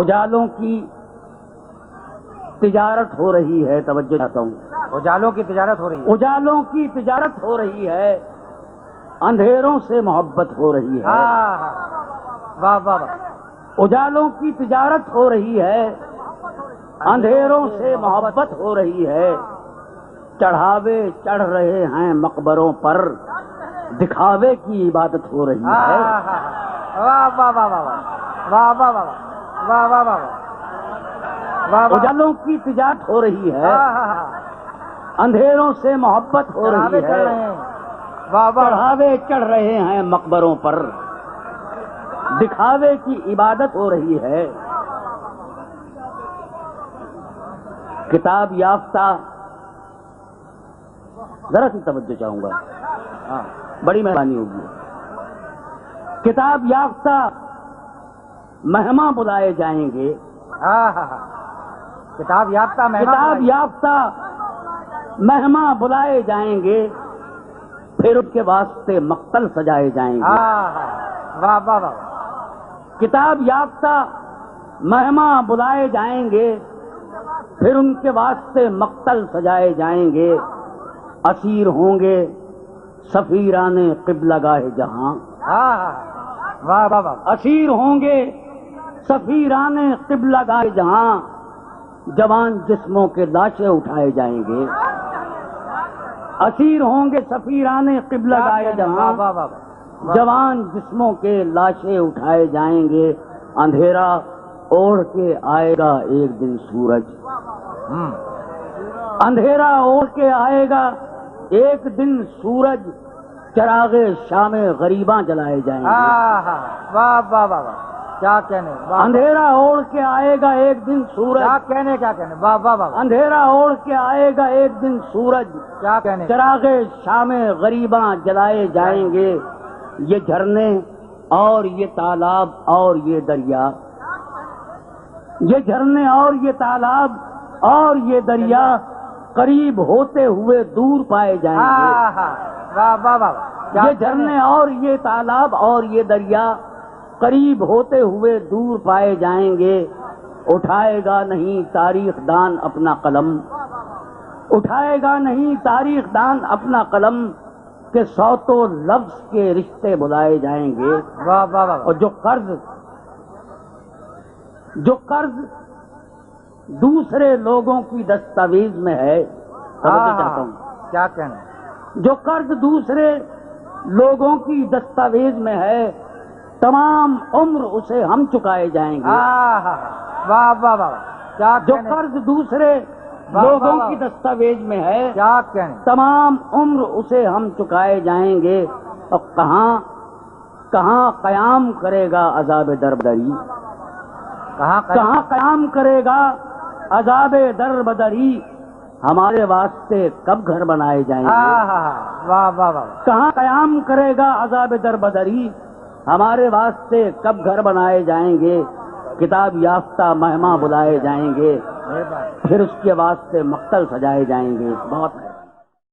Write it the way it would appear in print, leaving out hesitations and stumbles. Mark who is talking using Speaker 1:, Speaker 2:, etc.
Speaker 1: اجالوں کی تجارت ہو رہی ہے، توجہ چاہتا ہوں،
Speaker 2: اجالوں کی تجارت ہو رہی ہے،
Speaker 1: اجالوں کی تجارت ہو رہی ہے، اندھیروں سے محبت ہو رہی ہے،
Speaker 2: واہ واہ واہ،
Speaker 1: اجالوں کی تجارت ہو رہی ہے، اندھیروں سے محبت ہو رہی ہے، چڑھاوے چڑھ رہے ہیں مقبروں پر، دکھاوے کی عبادت ہو رہی ہے،
Speaker 2: واہ واہ واہ واہ واہ واہ واہ واہ واہ واہ،
Speaker 1: اجالوں کی تجارت ہو رہی ہے، اندھیروں سے محبت ہو رہی ہے، چڑھاوے چڑھ رہے ہیں مقبروں پر، دکھاوے کی عبادت ہو رہی ہے، کتاب یافتہ، ذرا سی توجہ چاہوں گا، بڑی مہربانی ہوگی، کتاب یافتہ مہماں بلائے جائیں گے،
Speaker 2: کتاب یافتہ
Speaker 1: کتاب یافتہ مہماں بلائے جائیں گے، پھر ان کے واسطے مقتل سجائے جائیں گے،
Speaker 2: واہ واہ واہ،
Speaker 1: کتاب یافتہ مہماں بلائے جائیں گے، پھر ان کے واسطے مقتل سجائے جائیں گے، اسیر ہوں گے سفیران قبلہ گاہ جہاں،
Speaker 2: واہ واہ واہ،
Speaker 1: اسیر ہوں گے سفیران قبلہ گاہ جہاں، جوان جسموں کے لاشیں اٹھائے جائیں گے، اسیر ہوں گے سفیران قبلہ گاہ جہاں، جوان جسموں کے لاشیں اٹھائے جائیں گے، اندھیرا اوڑھ کے آئے گا ایک دن سورج، اندھیرا اوڑھ کے آئے گا ایک دن سورج، چراغ شام غریباں جلائے جائیں گے،
Speaker 2: واہ واہ واہ، کیا کہنے،
Speaker 1: اندھیرا اوڑھ کے آئے گا ایک دن سورج،
Speaker 2: کیا کہنے، واہ واہ واہ،
Speaker 1: اندھیرا اوڑھ کے آئے گا ایک دن سورج،
Speaker 2: کیا کہنے،
Speaker 1: چراغ شام غریباں جلائے جائیں گے، یہ جھرنے اور یہ تالاب اور یہ دریا، یہ جھرنے اور یہ تالاب اور یہ دریا قریب ہوتے ہوئے دور پائے جائیں گے،
Speaker 2: واہ واہ واہ،
Speaker 1: یہ جھرنے اور یہ تالاب اور یہ دریا قریب ہوتے ہوئے دور پائے جائیں گے، اٹھائے گا نہیں تاریخ دان اپنا قلم، اٹھائے گا نہیں تاریخ دان اپنا قلم، کہ صوتو لفظ کے رشتے بلائے جائیں گے،
Speaker 2: واہ واہ واہ،
Speaker 1: اور جو قرض دوسرے لوگوں کی دستاویز میں ہے، سمجھنا چاہتا ہوں،
Speaker 2: کیا کہنا،
Speaker 1: جو قرض دوسرے لوگوں کی دستاویز میں ہے، تمام عمر اسے ہم چکائے جائیں گے،
Speaker 2: واہ واہ واہ، کیا
Speaker 1: جو قرض دوسرے لوگوں کی دستاویز میں ہے،
Speaker 2: کیا کہنے،
Speaker 1: تمام عمر اسے ہم چکائے جائیں گے، اور کہاں قیام کرے گا عذاب دربدری، کہاں قیام کرے گا عذاب دربدری، ہمارے واسطے کب گھر بنائے جائیں گے،
Speaker 2: واہ واہ واہ،
Speaker 1: کہاں قیام کرے گا عذاب دربدری، ہمارے واسطے کب گھر بنائے جائیں گے، کتاب یافتہ مہماں بلائے جائیں گے، پھر اس کے واسطے مقتل سجائے جائیں گے، بہت ہے۔